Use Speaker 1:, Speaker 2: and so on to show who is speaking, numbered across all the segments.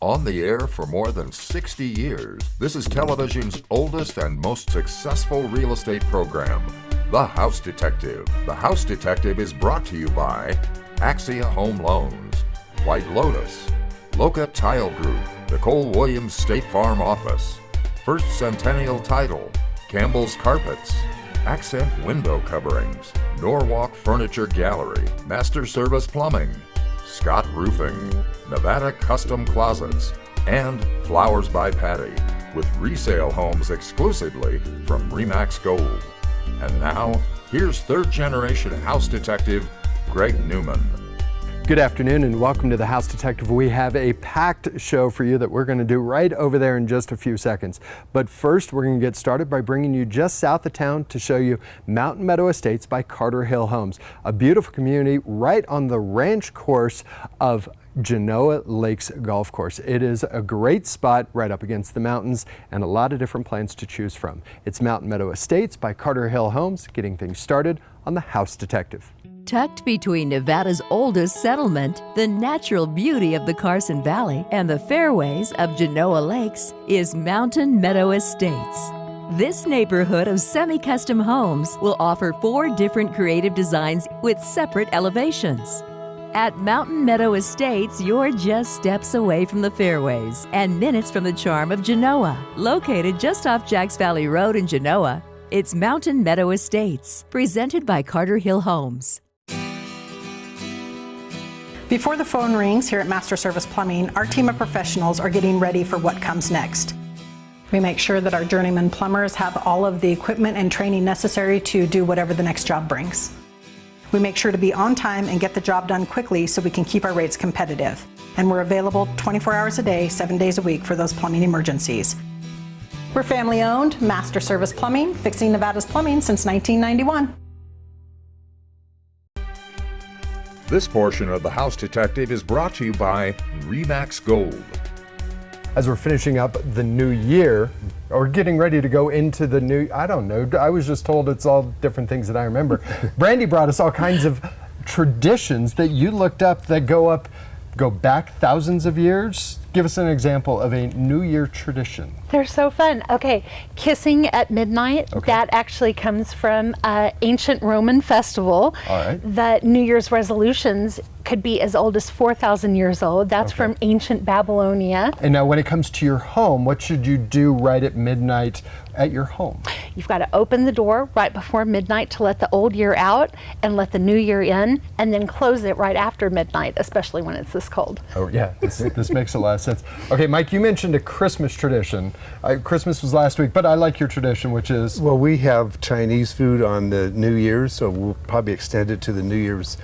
Speaker 1: On the air for more than 60 years, this is television's oldest and most successful real estate program, The House Detective. The House Detective is brought to you by Axia Home Loans, White Lotus, Loca Tile Group, Nicole Williams State Farm Office, First Centennial Title, Campbell's Carpets, Accent Window Coverings, Norwalk Furniture Gallery, Master Service Plumbing, Scott Roofing, Nevada Custom Closets, and Flowers by Patty, with resale homes exclusively from RE/MAX Gold. And now, here's third-generation house detective Greg Newman.
Speaker 2: Good afternoon and welcome to the House Detective. We have a packed show for you that we're going to do right over there in just a few seconds. But first, we're going to get started by bringing you just south of town to show you Mountain Meadow Estates by Carter Hill Homes, a beautiful community right on the ranch course of Genoa Lakes Golf Course. It is a great spot right up against the mountains and a lot of different plans to choose from. It's Mountain Meadow Estates by Carter Hill Homes, getting things started on the House Detective.
Speaker 3: Tucked between Nevada's oldest settlement, the natural beauty of the Carson Valley, and the fairways of Genoa Lakes is Mountain Meadow Estates. This neighborhood of semi-custom homes will offer 4 different creative designs with separate elevations. At Mountain Meadow Estates, you're just steps away from the fairways and minutes from the charm of Genoa. Located just off Jacks Valley Road in Genoa, it's Mountain Meadow Estates, presented by Carter Hill Homes.
Speaker 4: Before the phone rings here at Master Service Plumbing, our team of professionals are getting ready for what comes next. We make sure that our journeyman plumbers have all of the equipment and training necessary to do whatever the next job brings. We make sure to be on time and get the job done quickly so we can keep our rates competitive. And we're available 24 hours a day, 7 days a week for those plumbing emergencies. We're family owned, Master Service Plumbing, fixing Nevada's plumbing since 1991.
Speaker 1: This portion of the House Detective is brought to you by RE/MAX Gold.
Speaker 2: As we're finishing up the new year, or getting ready to go into the new, I don't know, I was just told it's all different things that I remember. Brande brought us all kinds of traditions that you looked up that go back thousands of years. Give us an example of a New Year tradition.
Speaker 5: They're so fun. Okay, kissing at midnight.
Speaker 2: Okay.
Speaker 5: That actually comes from ancient Roman festival.
Speaker 2: All right.
Speaker 5: That New Year's resolutions could be as old as 4,000 years old. That's
Speaker 2: Okay.
Speaker 5: from ancient Babylonia.
Speaker 2: And now when it comes to your home, what should you do right at midnight at your home?
Speaker 5: You've got to open the door right before midnight to let the old year out and let the new year in, and then close it right after midnight, especially when it's this cold.
Speaker 2: Oh yeah, this makes a lot of sense. Okay, Mike, you mentioned a Christmas tradition. Christmas was last week, but I like your tradition, which is?
Speaker 6: Well, we have Chinese food on the New Year's, so we'll probably extend it to the New Year's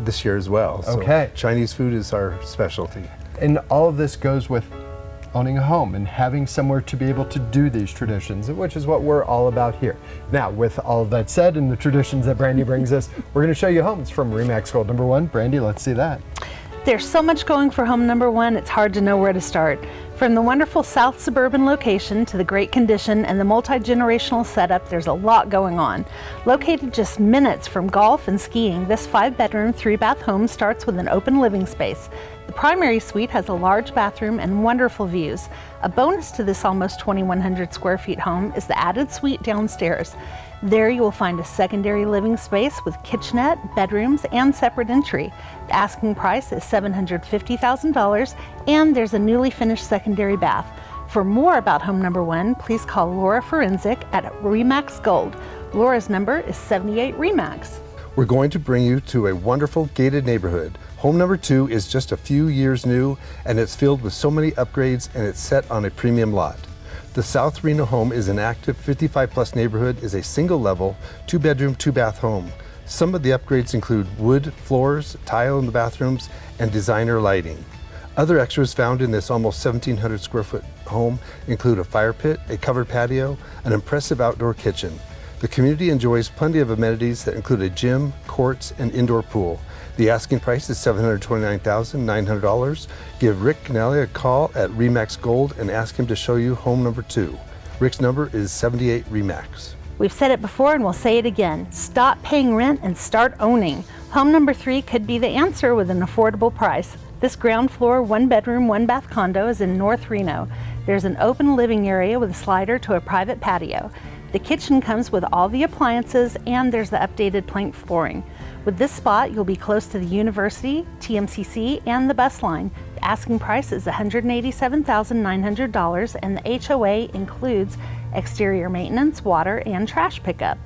Speaker 6: this year as well.
Speaker 2: Okay.
Speaker 6: So Chinese food is our specialty.
Speaker 2: And all of this goes with owning a home and having somewhere to be able to do these traditions, which is what we're all about here. Now, with all of that said and the traditions that Brande brings us, we're going to show you homes from RE/MAX Gold. Number 1, Brande, let's see that.
Speaker 5: There's so much going for home number 1, it's hard to know where to start. From the wonderful south suburban location to the great condition and the multi-generational setup, there's a lot going on. Located just minutes from golf and skiing, this 5-bedroom, 3-bath home starts with an open living space. The primary suite has a large bathroom and wonderful views. A bonus to this almost 2,100 square feet home is the added suite downstairs. There you will find a secondary living space with kitchenette, bedrooms, and separate entry. The asking price is $750,000, and there's a newly finished secondary bath. For more about home number 1, please call Laura Forensic at RE/MAX Gold. Laura's number is 78 RE/MAX.
Speaker 6: We're going to bring you to a wonderful gated neighborhood. Home number 2 is just a few years new, and it's filled with so many upgrades, and it's set on a premium lot. The South Reno home is an active 55-plus neighborhood, is a single-level, 2-bedroom, 2-bath home. Some of the upgrades include wood floors, tile in the bathrooms, and designer lighting. Other extras found in this almost 1,700 square foot home include a fire pit, a covered patio, an impressive outdoor kitchen. The community enjoys plenty of amenities that include a gym, courts, and indoor pool. The asking price is $729,900. Give Rick Canelli a call at RE/MAX Gold and ask him to show you home number 2. Rick's number is 78 RE/MAX.
Speaker 5: We've said it before and we'll say it again. Stop paying rent and start owning. Home number 3 could be the answer with an affordable price. This ground floor, 1-bedroom, 1-bath condo is in North Reno. There's an open living area with a slider to a private patio. The kitchen comes with all the appliances and there's the updated plank flooring. With this spot, you'll be close to the university, TMCC, and the bus line. The asking price is $187,900 and the HOA includes exterior maintenance, water, and trash pickup.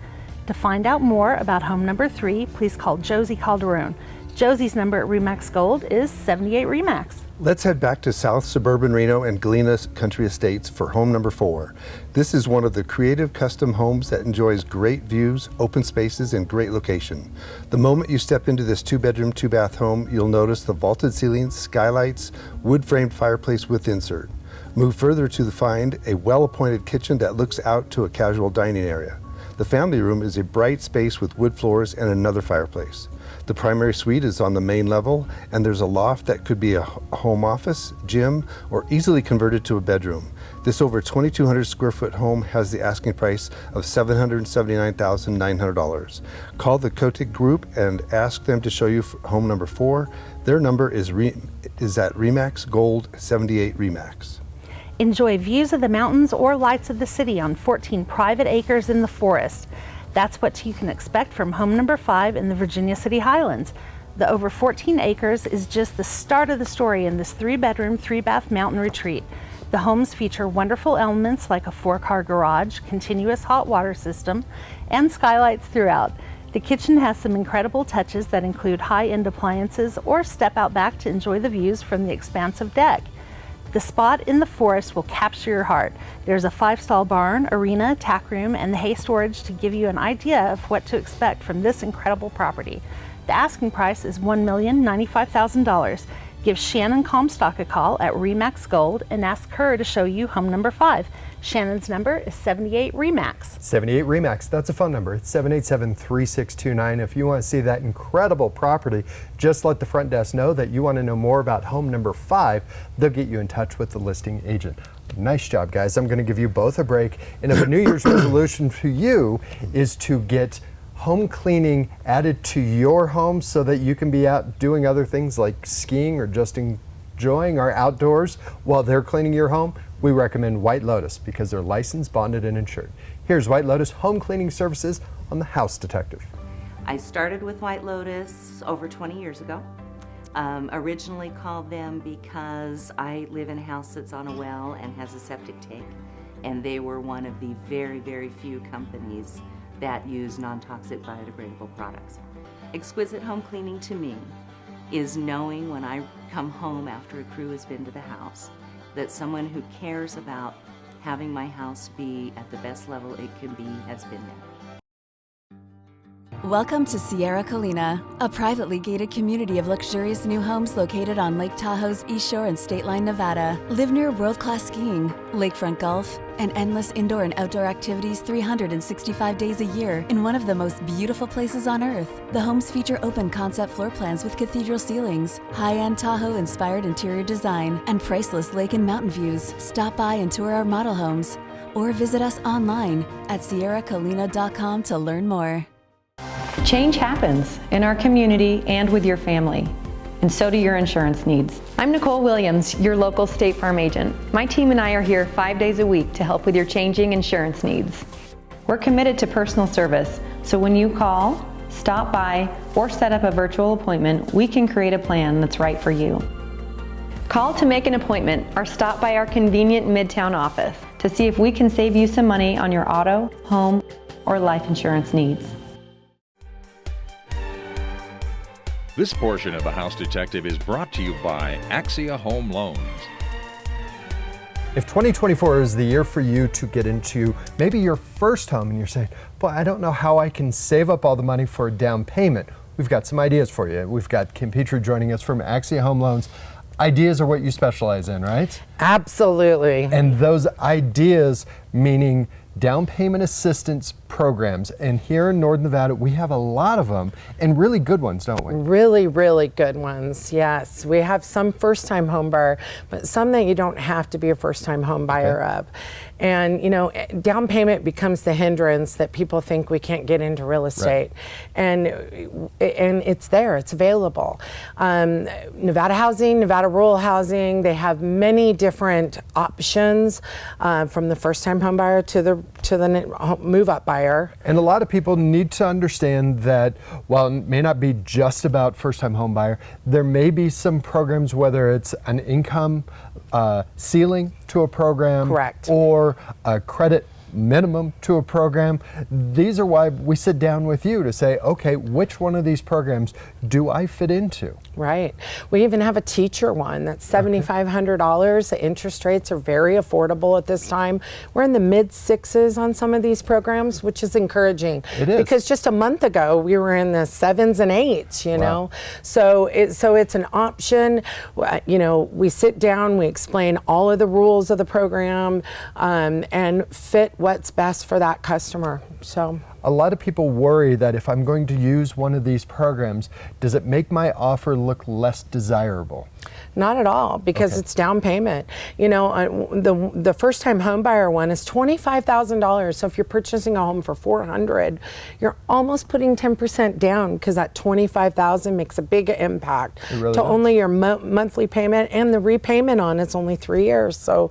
Speaker 5: To find out more about home number 3, please call Josie Calderon. Josie's number at RE/MAX Gold is 78 RE/MAX.
Speaker 6: Let's head back to South Suburban Reno and Galena Country Estates for home number 4. This is one of the creative custom homes that enjoys great views, open spaces, and great location. The moment you step into this 2-bedroom, 2-bath home, you'll notice the vaulted ceilings, skylights, wood-framed fireplace with insert. Move further to find a well-appointed kitchen that looks out to a casual dining area. The family room is a bright space with wood floors and another fireplace. The primary suite is on the main level, and there's a loft that could be a home office, gym, or easily converted to a bedroom. This over 2,200 square foot home has the asking price of $779,900. Call the Kotick Group and ask them to show you home number 4. Their number is at RE/MAX Gold 78 RE/MAX.
Speaker 5: Enjoy views of the mountains or lights of the city on 14 private acres in the forest. That's what you can expect from home number 5 in the Virginia City Highlands. The over 14 acres is just the start of the story in this 3-bedroom, 3-bath mountain retreat. The homes feature wonderful elements like a 4-car garage, continuous hot water system, and skylights throughout. The kitchen has some incredible touches that include high-end appliances or step out back to enjoy the views from the expansive deck. The spot in the forest will capture your heart. There's a 5-stall barn, arena, tack room, and the hay storage to give you an idea of what to expect from this incredible property. The asking price is $1,095,000. Give Shannon Comstock a call at RE/MAX Gold and ask her to show you home number 5. Shannon's number is 78 RE/MAX.
Speaker 2: 78 RE/MAX, that's a phone number. It's 787-3629. If you want to see that incredible property, just let the front desk know that you want to know more about home number 5. They'll get you in touch with the listing agent. Nice job, guys. I'm going to give you both a break. And if a New Year's resolution for you is to get home cleaning added to your home so that you can be out doing other things like skiing or just enjoying our outdoors while they're cleaning your home, we recommend White Lotus because they're licensed, bonded, and insured. Here's White Lotus Home Cleaning Services on The House Detective.
Speaker 7: I started with White Lotus over 20 years ago. Originally called them because I live in a house that's on a well and has a septic tank, and they were one of the very, very few companies that use non-toxic biodegradable products. Exquisite home cleaning to me is knowing when I come home after a crew has been to the house that someone who cares about having my house be at the best level it can be has been there.
Speaker 8: Welcome to Sierra Colina, a privately gated community of luxurious new homes located on Lake Tahoe's East Shore and State Line, Nevada. Live near world-class skiing, lakefront golf, and endless indoor and outdoor activities 365 days a year in one of the most beautiful places on earth. The homes feature open concept floor plans with cathedral ceilings, high-end Tahoe-inspired interior design, and priceless lake and mountain views. Stop by and tour our model homes, or visit us online at sierracolina.com to learn more.
Speaker 9: Change happens in our community and with your family, and so do your insurance needs. I'm Nicole Williams, your local State Farm agent. My team and I are here 5 days a week to help with your changing insurance needs. We're committed to personal service, so when you call, stop by, or set up a virtual appointment, we can create a plan that's right for you. Call to make an appointment or stop by our convenient Midtown office to see if we can save you some money on your auto, home, or life insurance needs.
Speaker 10: This portion of The House Detective is brought to you by Axia Home Loans.
Speaker 2: If 2024 is the year for you to get into maybe your first home and you're saying, boy, I don't know how I can save up all the money for a down payment, we've got some ideas for you. We've got Kim Petrie joining us from Axia Home Loans. Ideas are what you specialize in, right?
Speaker 11: Absolutely.
Speaker 2: And those ideas meaning down payment assistance programs, and here in Northern Nevada we have a lot of them, and really good ones, don't we?
Speaker 11: Really, really good ones, yes. We have some first-time home buyer, but some that you don't have to be a first-time home buyer of. And you know, down payment becomes the hindrance that people think we can't get into real estate. And it's there, it's available. Nevada Housing, Nevada Rural Housing, they have many different options from the first-time home buyer to the move-up buyer.
Speaker 2: And a lot of people need to understand that while it may not be just about first-time home buyer, there may be some programs, whether it's an income ceiling to a program,
Speaker 11: correct,
Speaker 2: or a credit minimum to a program. These are why we sit down with you to say, okay, which one of these programs do I fit into?
Speaker 11: Right. We even have a teacher one that's $7,500. The interest rates are very affordable at this time. We're in the mid sixes on some of these programs, which is encouraging.
Speaker 2: It is.
Speaker 11: Because just a month ago, we were in the 7s and 8s, you know. So it's an option. You know, we sit down, we explain all of the rules of the program, and fit what's best for that customer. So
Speaker 2: a lot of people worry that if I'm going to use one of these programs, does it make my offer look less desirable?
Speaker 11: Not at all, because it's down payment. You know, the first-time home buyer one is $25,000. So if you're purchasing a home for $400,000, you're almost putting 10% down, because that $25,000 makes a big impact
Speaker 2: really
Speaker 11: to
Speaker 2: does.
Speaker 11: only your monthly payment, and the repayment on it's only 3 years. So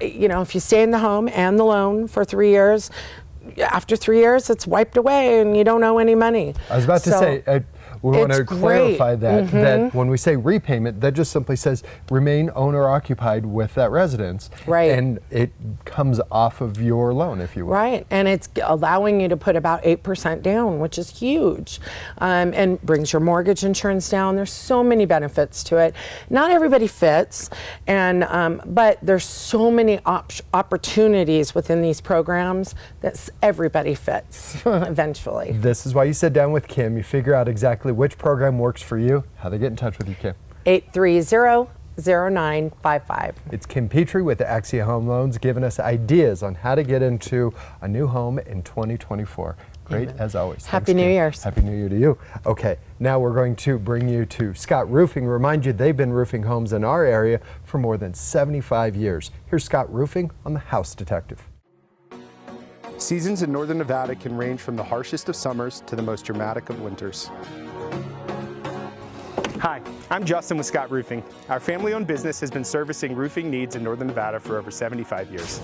Speaker 11: you know, if you stay in the home and the loan for 3 years, after 3 years, it's wiped away and you don't owe any money.
Speaker 2: I was about to say, we want to clarify that, that when we say repayment, that just simply says remain owner occupied with that residence.
Speaker 11: Right.
Speaker 2: And it comes off of your loan, if you will.
Speaker 11: Right. And it's allowing you to put about 8% down, which is huge, and brings your mortgage insurance down. There's so many benefits to it. Not everybody fits, and but there's so many opportunities within these programs that everybody fits eventually.
Speaker 2: This is why you sit down with Kim, you figure out exactly which program works for you. How they get in touch with you, Kim?
Speaker 11: 830-0955.
Speaker 2: It's Kim Petrie with Axia Home Loans giving us ideas on how to get into a new home in 2024. Great as always.
Speaker 11: Happy New Year's.
Speaker 2: Happy New Year to you. Okay, now we're going to bring you to Scott Roofing. Remind you they've been roofing homes in our area for more than 75 years. Here's Scott Roofing on the House Detective.
Speaker 12: Seasons in Northern Nevada can range from the harshest of summers to the most dramatic of winters. Hi, I'm Justin with Scott Roofing. Our family-owned business has been servicing roofing needs in Northern Nevada for over 75 years.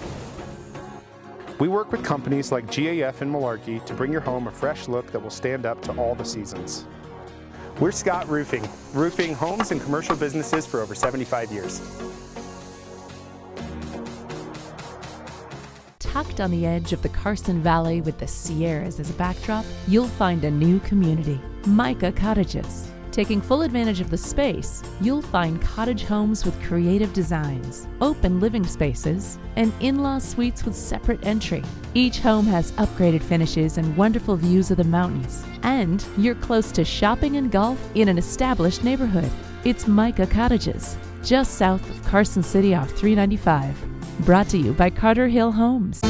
Speaker 12: We work with companies like GAF and Malarkey to bring your home a fresh look that will stand up to all the seasons. We're Scott Roofing, roofing homes and commercial businesses for over 75 years.
Speaker 3: Tucked on the edge of the Carson Valley with the Sierras as a backdrop, you'll find a new community, Micah Cottages. Taking full advantage of the space, you'll find cottage homes with creative designs, open living spaces, and in-law suites with separate entry. Each home has upgraded finishes and wonderful views of the mountains. And you're close to shopping and golf in an established neighborhood. It's Micah Cottages, just south of Carson City off 395. Brought to you by Carter Hill Homes.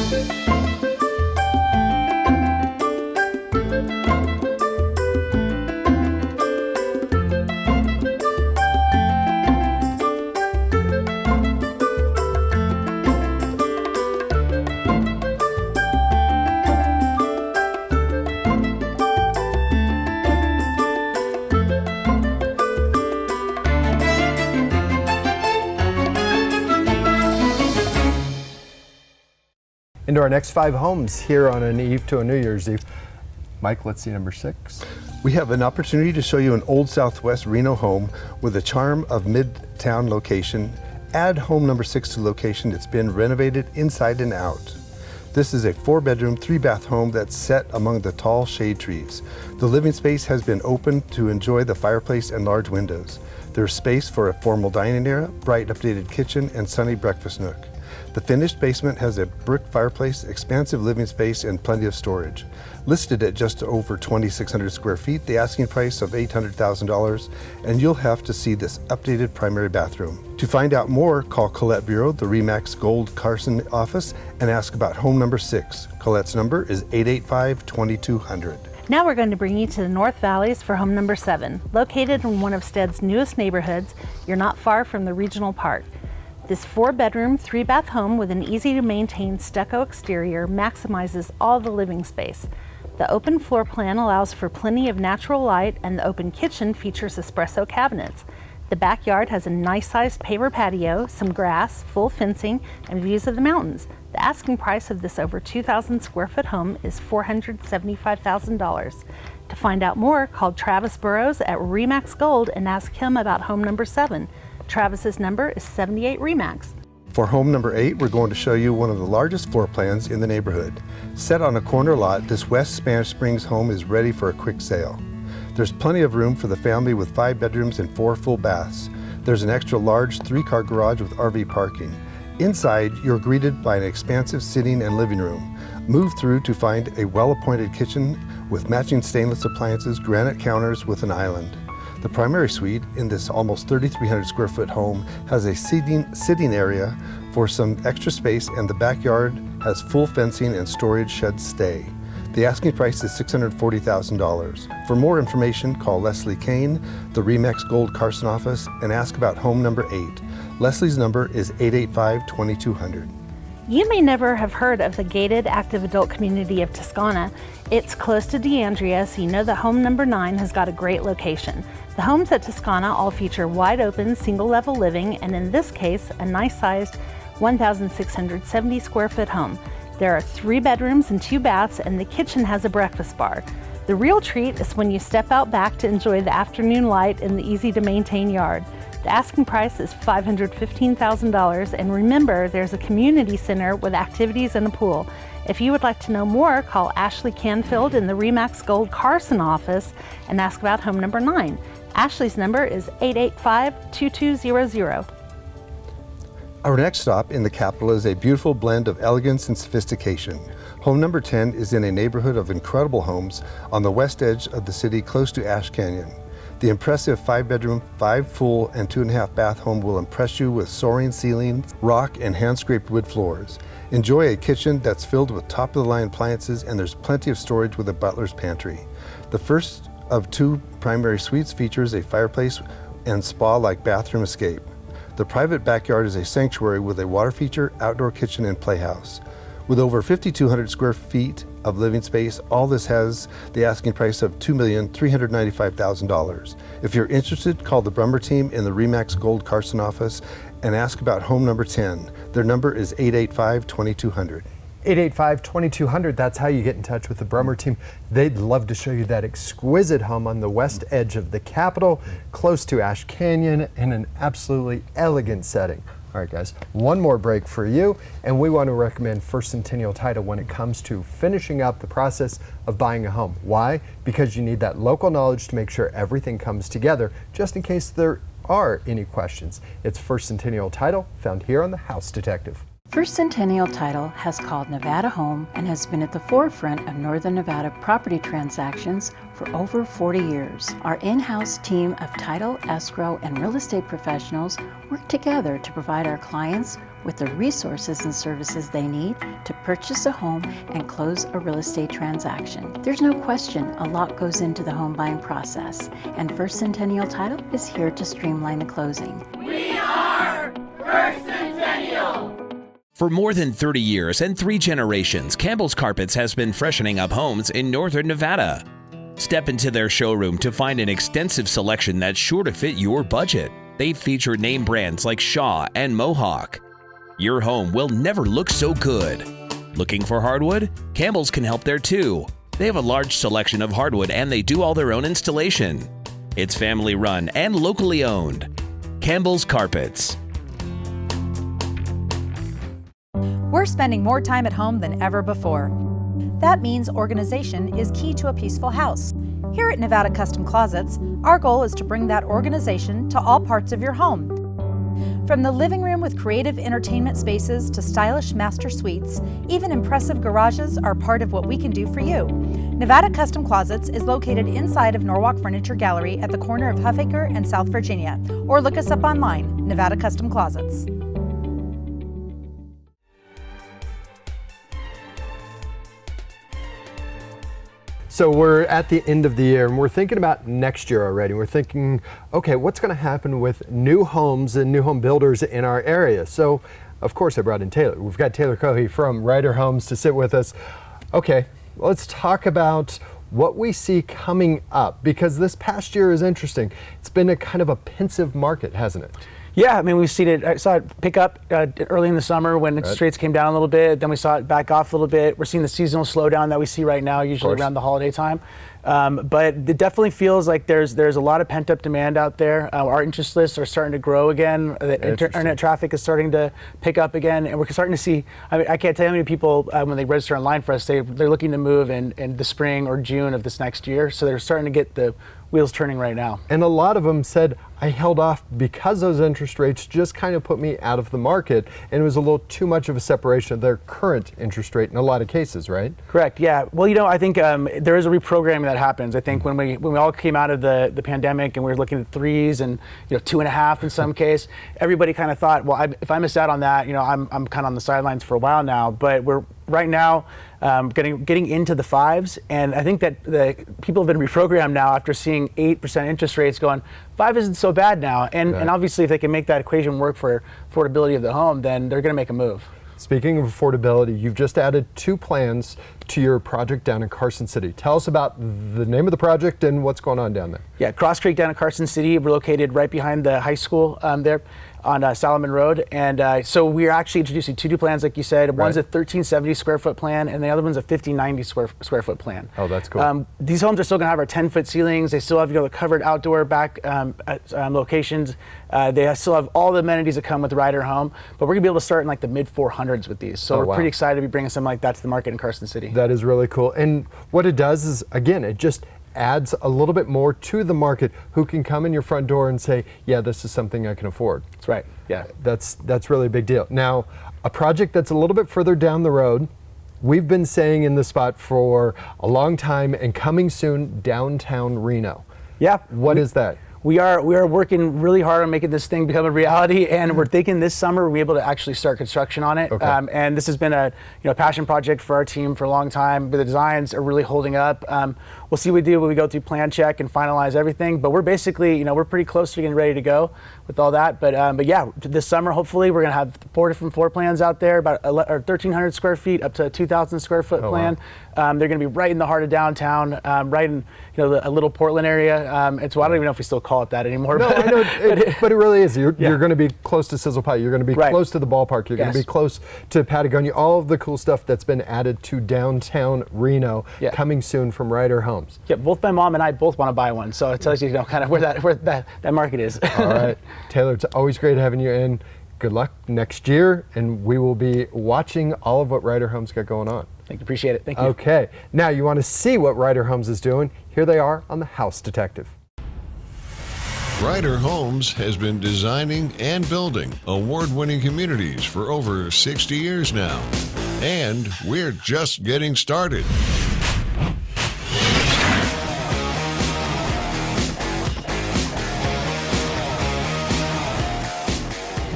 Speaker 2: Into our next 5 homes here on an eve to a New Year's Eve. Mike, let's see number 6.
Speaker 6: We have an opportunity to show you an old Southwest Reno home with the charm of midtown location. Add home number 6 to location. It's been renovated inside and out. This is a 4-bedroom, 3-bath home that's set among the tall shade trees. The living space has been opened to enjoy the fireplace and large windows. There's space for a formal dining area, bright updated kitchen, and sunny breakfast nook. The finished basement has a brick fireplace, expansive living space, and plenty of storage. Listed at just over 2,600 square feet, the asking price of $800,000, and you'll have to see this updated primary bathroom. To find out more, call Colette Bureau, the RE/MAX Gold Carson office, and ask about home number 6. Colette's number is 885-2200.
Speaker 5: Now we're going to bring you to the North Valleys for home number 7. Located in one of Stead's newest neighborhoods, you're not far from the regional park. This 4-bedroom, 3-bath home with an easy-to-maintain stucco exterior maximizes all the living space. The open floor plan allows for plenty of natural light, and the open kitchen features espresso cabinets. The backyard has a nice-sized paver patio, some grass, full fencing, and views of the mountains. The asking price of this over 2,000 square foot home is $475,000. To find out more, call Travis Burrows at RE/MAX Gold and ask him about home number 7. Travis's number is 78 RE/MAX.
Speaker 6: For home number 8, we're going to show you one of the largest floor plans in the neighborhood. Set on a corner lot, this West Spanish Springs home is ready for a quick sale. There's plenty of room for the family with 5 bedrooms and 4 full baths. There's an extra large 3-car garage with RV parking. Inside, you're greeted by an expansive sitting and living room. Move through to find a well-appointed kitchen with matching stainless appliances, granite counters with an island. The primary suite in this almost 3,300 square foot home has a sitting area for some extra space, and the backyard has full fencing and storage shed stay. The asking price is $640,000. For more information, call Leslie Kane, the RE/MAX Gold Carson office, and ask about home number 8. Leslie's number is 885-2200.
Speaker 5: You may never have heard of the gated active adult community of Toscana. It's close to DeAndrea, so you know that home number 9 has got a great location. The homes at Toscana all feature wide open single level living, and in this case, a nice sized 1,670 square foot home. There are 3 bedrooms and 2 baths, and the kitchen has a breakfast bar. The real treat is when you step out back to enjoy the afternoon light in the easy to maintain yard. The asking price is $515,000, and remember, there's a community center with activities and a pool. If you would like to know more, call Ashley Canfield in the RE/MAX Gold Carson office and ask about home number 9. Ashley's number is 885-2200.
Speaker 6: Our next stop in the capital is a beautiful blend of elegance and sophistication. Home number 10 is in a neighborhood of incredible homes on the west edge of the city close to Ash Canyon. The impressive 5-bedroom, 5 full, and 2.5 bath home will impress you with soaring ceilings, rock, and hand-scraped wood floors. Enjoy a kitchen that's filled with top-of-the-line appliances, and there's plenty of storage with a butler's pantry. The first of 2 primary suites features a fireplace and spa-like bathroom escape. The private backyard is a sanctuary with a water feature, outdoor kitchen, and playhouse. With over 5,200 square feet of living space, all this has the asking price of $2,395,000. If you're interested, call the Brummer team in the RE/MAX Gold Carson office and ask about home number 10. Their number is 885-2200.
Speaker 2: 885-2200, that's how you get in touch with the Brummer team. They'd love to show you that exquisite home on the west edge of the Capitol, close to Ash Canyon, in an absolutely elegant setting. All right, guys, one more break for you, and we want to recommend First Centennial Title when it comes to finishing up the process of buying a home. Why? Because you need that local knowledge to make sure everything comes together, just in case there are any questions. It's First Centennial Title, found here on The House Detective.
Speaker 13: First Centennial Title has called Nevada home and has been at the forefront of Northern Nevada property transactions for over 40 years. Our in-house team of title, escrow, and real estate professionals work together to provide our clients with the resources and services they need to purchase a home and close a real estate transaction. There's no question a lot goes into the home buying process, and First Centennial Title is here to streamline the closing.
Speaker 14: We are First Centennial!
Speaker 15: For more than 30 years and 3 generations, Campbell's Carpets has been freshening up homes in Northern Nevada. Step into their showroom to find an extensive selection that's sure to fit your budget. They feature name brands like Shaw and Mohawk. Your home will never look so good. Looking for hardwood? Campbell's can help there too. They have a large selection of hardwood and they do all their own installation. It's family run and locally owned. Campbell's Carpets.
Speaker 16: We're spending more time at home than ever before. That means organization is key to a peaceful house. Here at Nevada Custom Closets, our goal is to bring that organization to all parts of your home. From the living room with creative entertainment spaces to stylish master suites, even impressive garages are part of what we can do for you. Nevada Custom Closets is located inside of Norwalk Furniture Gallery at the corner of Huffaker and South Virginia, or look us up online, Nevada Custom Closets.
Speaker 2: So we're at the end of the year and we're thinking about next year already. We're thinking, okay, what's going to happen with new homes and new home builders in our area? So, of course, I brought in Taylor. We've got Taylor Cohey from Ryder Homes to sit with us. Okay, let's talk about what we see coming up, because this past year is interesting. It's been a kind of a pensive market, hasn't it?
Speaker 17: Yeah, I mean, we've seen it. I saw it pick up early in the summer when interest rates came down a little bit. Then we saw it back off a little bit. We're seeing the seasonal slowdown that we see right now, usually around the holiday time. But it definitely feels like there's a lot of pent-up demand out there. Our interest lists are starting to grow again. The internet traffic is starting to pick up again, and we're starting to see. I mean, I can't tell you how many people when they register online for us, they're looking to move in the spring or June of this next year. So they're starting to get the wheels turning right now.
Speaker 2: And a lot of them said, I held off because those interest rates just kind of put me out of the market, and it was a little too much of a separation of their current interest rate in a lot of cases, right?
Speaker 17: Correct, yeah. Well, you know, I think there is a reprogramming that happens. I think when we all came out of the pandemic and we were looking at 3s and 2.5 in some case, everybody kind of thought, well, if I miss out on that, I'm kind of on the sidelines for a while now. But we're right now getting into the 5s, and I think that the people have been reprogrammed now after seeing 8% interest rates going, 5 isn't so bad now. And obviously if they can make that equation work for affordability of the home, then they're going to make a move.
Speaker 2: Speaking of affordability, you've just added 2 plans to your project down in Carson City. Tell us about the name of the project and what's going on down there.
Speaker 17: Yeah, Cross Creek down in Carson City. We're located right behind the high school there on Solomon Road. And so we're actually introducing 2 new plans, like you said. One's a 1370 square foot plan, and the other one's a 1590 square foot plan.
Speaker 2: Oh, that's cool.
Speaker 17: These homes are still going to have our 10-foot ceilings. They still have the covered outdoor back locations. They still have all the amenities that come with the Ryder home, but we're going to be able to start in like the mid 400s with these. So we're pretty excited to be bringing something like that to the market in Carson City.
Speaker 2: That is really cool. And what it does is, again, it just adds a little bit more to the market who can come in your front door and say, yeah, this is something I can afford.
Speaker 17: That's right, yeah.
Speaker 2: That's really a big deal. Now, a project that's a little bit further down the road, we've been saying in the spot for a long time, and coming soon, downtown Reno.
Speaker 17: Yeah.
Speaker 2: What is that?
Speaker 17: We are working really hard on making this thing become a reality, and we're thinking this summer we'll be able to actually start construction on it.
Speaker 2: Okay.
Speaker 17: And this has been a passion project for our team for a long time, but the designs are really holding up. We'll see what we do when we go through plan check and finalize everything, but we're basically, we're pretty close to getting ready to go with all that. But yeah, this summer hopefully we're going to have 4 different floor plans out there, about 1,300 square feet up to a 2,000 square foot plan. Wow. They're going to be right in the heart of downtown, right in a little Portland area. It's I don't even know if we still call it that anymore.
Speaker 2: No, I know, but it really is. You're going to be close to Sizzle Pie. You're going to be close to the ballpark. You're going to be close to Patagonia. All of the cool stuff that's been added to downtown Reno coming soon from Ryder Homes.
Speaker 17: Yeah, both my mom and I both want to buy one, so it tells you kind of where that market is.
Speaker 2: All right, Taylor, it's always great having you in. Good luck next year, and we will be watching all of what Ryder Homes got going on.
Speaker 17: Thank you, appreciate it. Thank you.
Speaker 2: Okay, now you want to see what Ryder Homes is doing? Here they are on the House Detective.
Speaker 18: Ryder Homes has been designing and building award-winning communities for over 60 years now. And we're just getting started.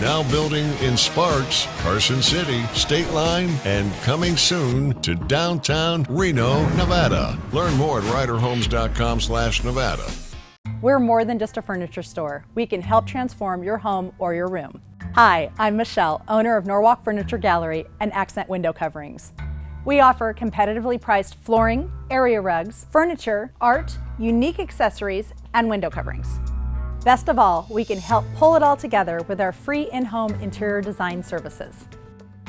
Speaker 18: Now building in Sparks, Carson City, State Line, and coming soon to downtown Reno, Nevada. Learn more at ryderhomes.com/Nevada.
Speaker 16: We're more than just a furniture store. We can help transform your home or your room. Hi, I'm Michelle, owner of Norwalk Furniture Gallery and Accent Window Coverings. We offer competitively priced flooring, area rugs, furniture, art, unique accessories, and window coverings. Best of all, we can help pull it all together with our free in-home interior design services.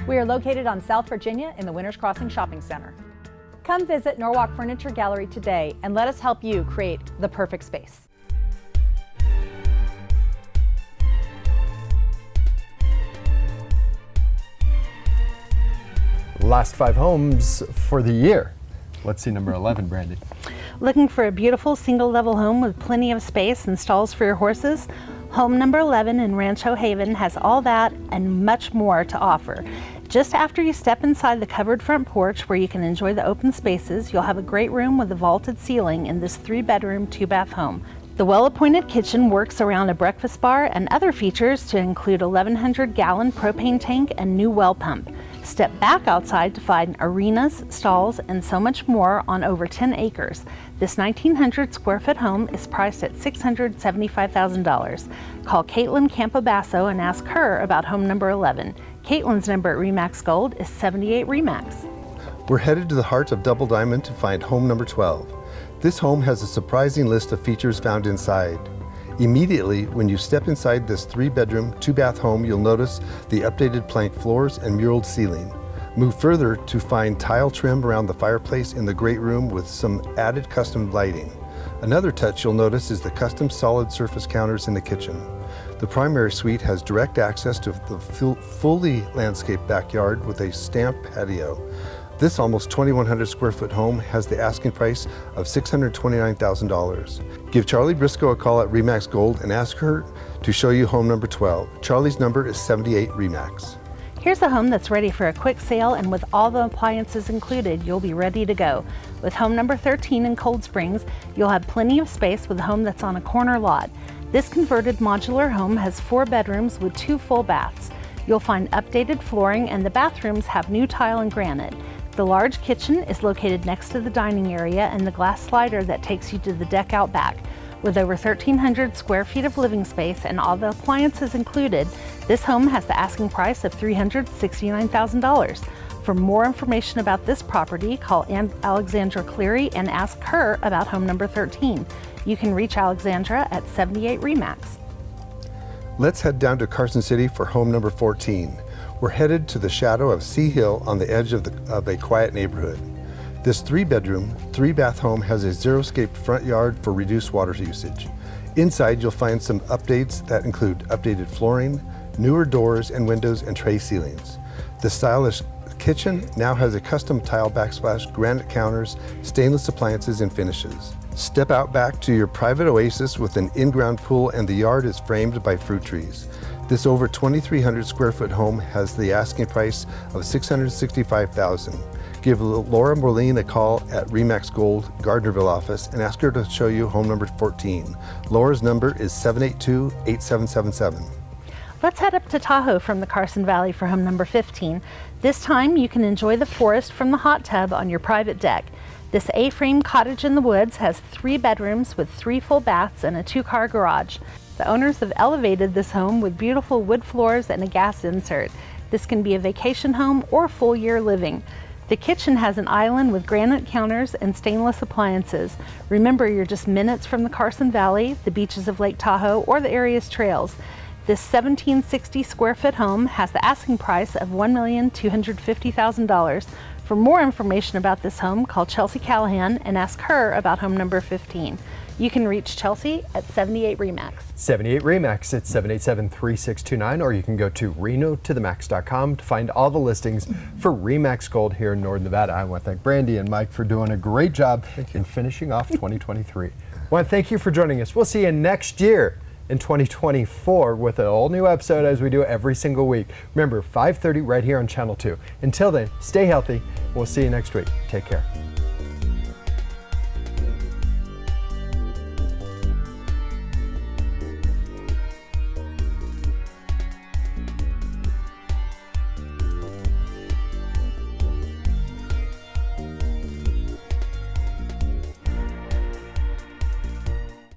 Speaker 16: We are located on South Virginia in the Winters Crossing Shopping Center. Come visit Norwalk Furniture Gallery today and let us help you create the perfect space.
Speaker 2: Last 5 homes for the year. Let's see number 11, Brande.
Speaker 5: Looking for a beautiful single-level home with plenty of space and stalls for your horses? Home number 11 in Rancho Haven has all that and much more to offer. Just after you step inside the covered front porch where you can enjoy the open spaces, you'll have a great room with a vaulted ceiling in this 3-bedroom, 2-bath home. The well-appointed kitchen works around a breakfast bar and other features to include 1,100-gallon propane tank and new well pump. Step back outside to find arenas, stalls, and so much more on over 10 acres. This 1,900 square foot home is priced at $675,000. Call Caitlin Campobasso and ask her about home number 11. Caitlin's number at RE/MAX Gold is 78 RE/MAX.
Speaker 6: We're headed to the heart of Double Diamond to find home number 12. This home has a surprising list of features found inside. Immediately, when you step inside this 3-bedroom, 2-bath home, you'll notice the updated plank floors and muraled ceiling. Move further to find tile trim around the fireplace in the great room with some added custom lighting. Another touch you'll notice is the custom solid surface counters in the kitchen. The primary suite has direct access to the fully landscaped backyard with a stamped patio. This almost 2,100 square foot home has the asking price of $629,000. Give Charlie Briscoe a call at RE/MAX Gold and ask her to show you home number 12. Charlie's number is 78 RE/MAX.
Speaker 5: Here's a home that's ready for a quick sale, and with all the appliances included, you'll be ready to go. With home number 13 in Cold Springs, you'll have plenty of space with a home that's on a corner lot. This converted modular home has 4 bedrooms with 2 full baths. You'll find updated flooring, and the bathrooms have new tile and granite. The large kitchen is located next to the dining area and the glass slider that takes you to the deck out back. With over 1,300 square feet of living space and all the appliances included, this home has the asking price of $369,000. For more information about this property, call Alexandra Cleary and ask her about home number 13. You can reach Alexandra at 78 RE/MAX.
Speaker 6: Let's head down to Carson City for home number 14. We're headed to the shadow of Sea Hill on the edge of a quiet neighborhood. This 3-bedroom, 3-bath home has a xeriscaped front yard for reduced water usage. Inside, you'll find some updates that include updated flooring, newer doors and windows, and tray ceilings. The stylish kitchen now has a custom tile backsplash, granite counters, stainless appliances, and finishes. Step out back to your private oasis with an in-ground pool, and the yard is framed by fruit trees. This over 2,300 square foot home has the asking price of $665,000. Give Laura Morleen a call at RE/MAX Gold Gardnerville office and ask her to show you home number 14. Laura's number is 782-8777.
Speaker 5: Let's head up to Tahoe from the Carson Valley for home number 15. This time you can enjoy the forest from the hot tub on your private deck. This A-frame cottage in the woods has 3 bedrooms with 3 full baths and a 2-car garage. The owners have elevated this home with beautiful wood floors and a gas insert. This can be a vacation home or full-year living. The kitchen has an island with granite counters and stainless appliances. Remember, you're just minutes from the Carson Valley, the beaches of Lake Tahoe, or the area's trails. This 1,760 square foot home has the asking price of $1,250,000. For more information about this home, call Chelsea Callahan and ask her about home number 15. You can reach Chelsea at 78 RE/MAX.
Speaker 2: 78 RE/MAX at 787-3629, or you can go to renotothemax.com to find all the listings for RE/MAX Gold here in Northern Nevada. I want to thank Brande and Mike for doing a great job in finishing off 2023. I want to thank you for joining us. We'll see you next year in 2024 with an all new episode as we do every single week. Remember, 5:30 right here on Channel 2. Until then, stay healthy. We'll see you next week. Take care.